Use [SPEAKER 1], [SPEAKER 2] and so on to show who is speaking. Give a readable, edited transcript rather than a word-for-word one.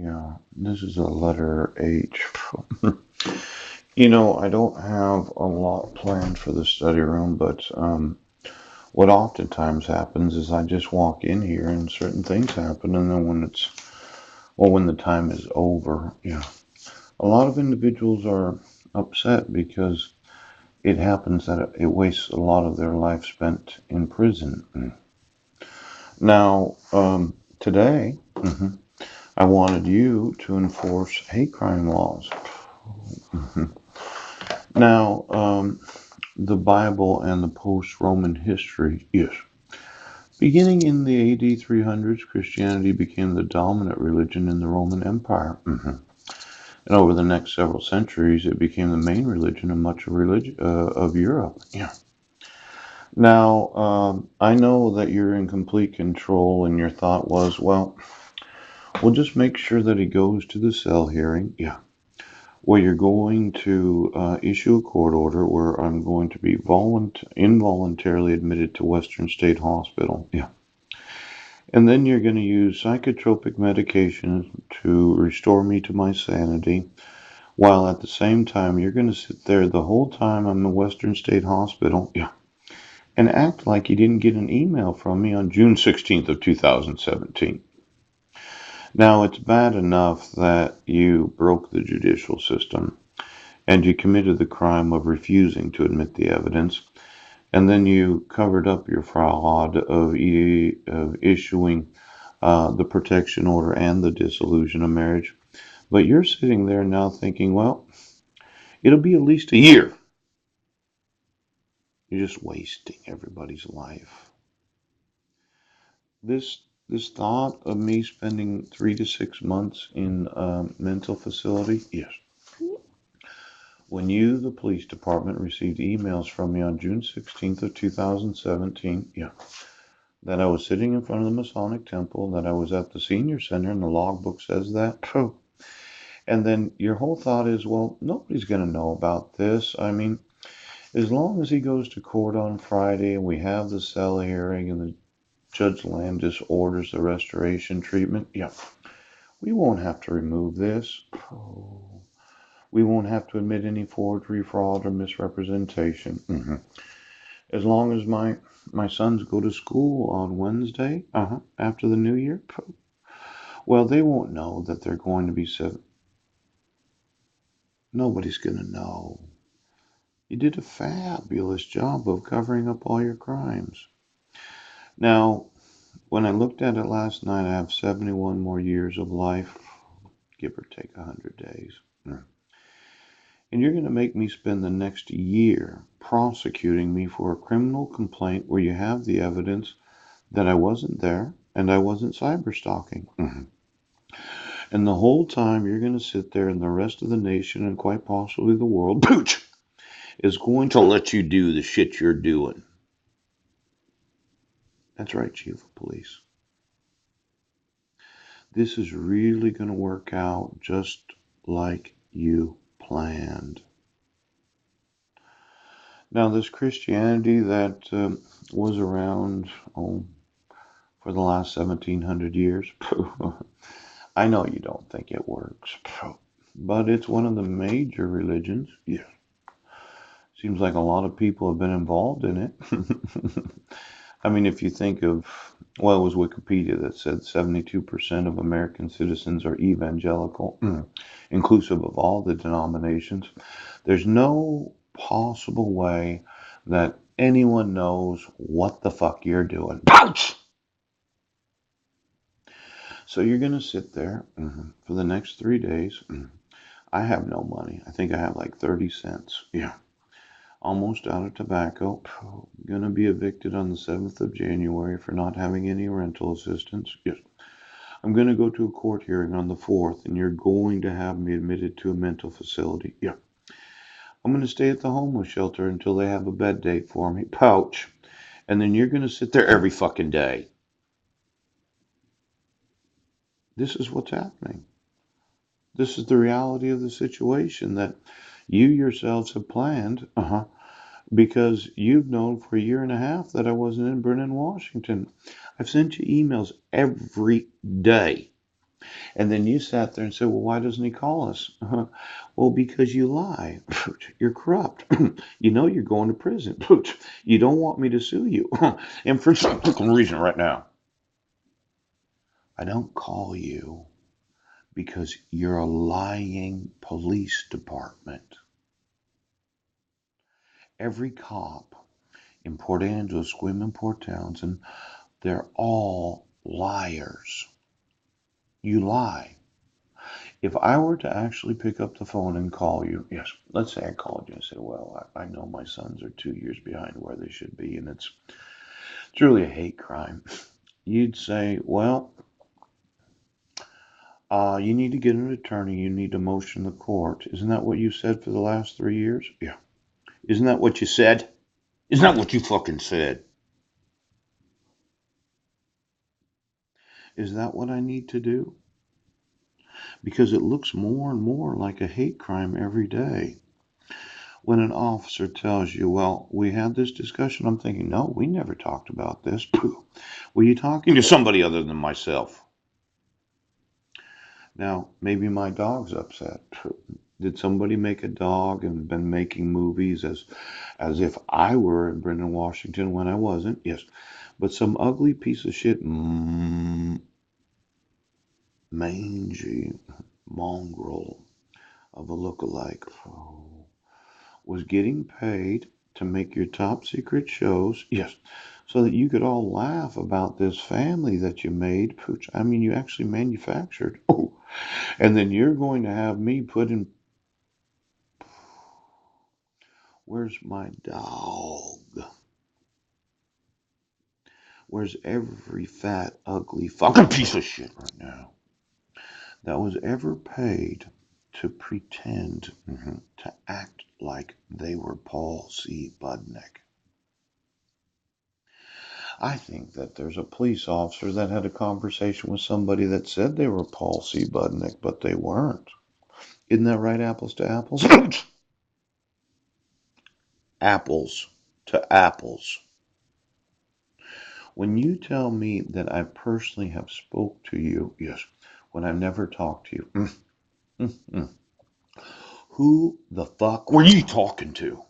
[SPEAKER 1] Yeah, this is a letter H. I don't have a lot planned for the study room, but what oftentimes happens is I just walk in here and certain things happen, and then when the time is over, yeah, a lot of individuals are upset because it happens that it wastes a lot of their life spent in prison. Now, today, I wanted you to enforce hate crime laws. Now, the Bible and the post-Roman history, yes. Beginning in the AD 300s, Christianity became the dominant religion in the Roman Empire. And over the next several centuries, it became the main religion of much of of Europe. Yeah. Now, I know that you're in complete control, and your thought was, well, we'll just make sure that he goes to the cell hearing. Yeah. Well, you're going to issue a court order where I'm going to be involuntarily admitted to Western State Hospital. Yeah. And then you're going to use psychotropic medications to restore me to my sanity, while at the same time you're going to sit there the whole time I'm in Western State Hospital. Yeah. And act like you didn't get an email from me on June 16th of 2017. Now, it's bad enough that you broke the judicial system and you committed the crime of refusing to admit the evidence, and then you covered up your fraud of issuing the protection order and the dissolution of marriage. But you're sitting there now thinking, well, it'll be at least a year. You're just wasting everybody's life. This thought of me spending 3 to 6 months in a mental facility, yes. When you, the police department, received emails from me on June 16th of 2017, yeah, that I was sitting in front of the Masonic Temple, that I was at the senior center, and the logbook says that. And then your whole thought is, well, nobody's going to know about this. I mean, as long as he goes to court on Friday and we have the cell hearing and the Judge Landis orders the restoration treatment, yeah, we won't have to remove this. We won't have to admit any forgery, fraud, or misrepresentation. As long as my sons go to school on Wednesday, after the New Year, well, they won't know that they're going to be seven. Nobody's going to know. You did a fabulous job of covering up all your crimes. Now, when I looked at it last night, I have 71 more years of life, give or take 100 days. And you're going to make me spend the next year prosecuting me for a criminal complaint where you have the evidence that I wasn't there and I wasn't cyber stalking. And the whole time you're going to sit there and the rest of the nation and quite possibly the world, pooch, is going to let you do the shit you're doing. That's right, Chief of Police. This is really going to work out just like you planned. Now, this Christianity that was around, for the last 1700 years, I know you don't think it works, but it's one of the major religions. Yeah. Seems like a lot of people have been involved in it. I mean, if you think of, well, it was Wikipedia that said 72% of American citizens are evangelical, inclusive of all the denominations. There's no possible way that anyone knows what the fuck you're doing. Pouch! So you're going to sit there for the next 3 days. I have no money. I think I have like 30 cents. Yeah. Almost out of tobacco. Going to be evicted on the 7th of January for not having any rental assistance. Yes. I'm going to go to a court hearing on the 4th, and you're going to have me admitted to a mental facility. Yeah. I'm going to stay at the homeless shelter until they have a bed date for me. Pouch. And then you're going to sit there every fucking day. This is what's happening. This is the reality of the situation that you yourselves have planned, because you've known for a year and a half that I wasn't in Brennan, Washington. I've sent you emails every day And then you sat there and said, well, why doesn't he call us? Well, because you lie. You're corrupt. You know you're going to prison. You don't want me to sue you. And for some reason right now, I don't call you because you're a lying police department. Every cop in Port Angeles, Esquimalt, Port Townsend, they're all liars. You lie. If I were to actually pick up the phone and call you, yes, let's say I called you and said, well, I know my sons are 2 years behind where they should be, and it's really a hate crime. You'd say, well, you need to get an attorney, you need to motion the court. Isn't that what you said for the last 3 years? Yeah. Isn't that what you said? Isn't that what you fucking said? Is that what I need to do? Because it looks more and more like a hate crime every day. When an officer tells you, well, we had this discussion, I'm thinking, no, we never talked about this. Were you talking to somebody other than myself? Now, maybe my dog's upset. Did somebody make a dog and been making movies as if I were in Brendan Washington when I wasn't? Yes. But some ugly piece of shit, mangy mongrel of a lookalike was getting paid to make your top secret shows, yes, so that you could all laugh about this family that you made, which I mean you actually manufactured. Oh, and then you're going to have me put in. Where's my dog? Where's every fat, ugly fucking piece of shit right now that was ever paid to pretend to act like they were Paul C. Budnick? I think that there's a police officer that had a conversation with somebody that said they were Paul C. Budnick, but they weren't. Isn't that right, apples to apples? Apples to apples. When you tell me that I personally have spoke to you, yes, when I've never talked to you, who the fuck were you talking to?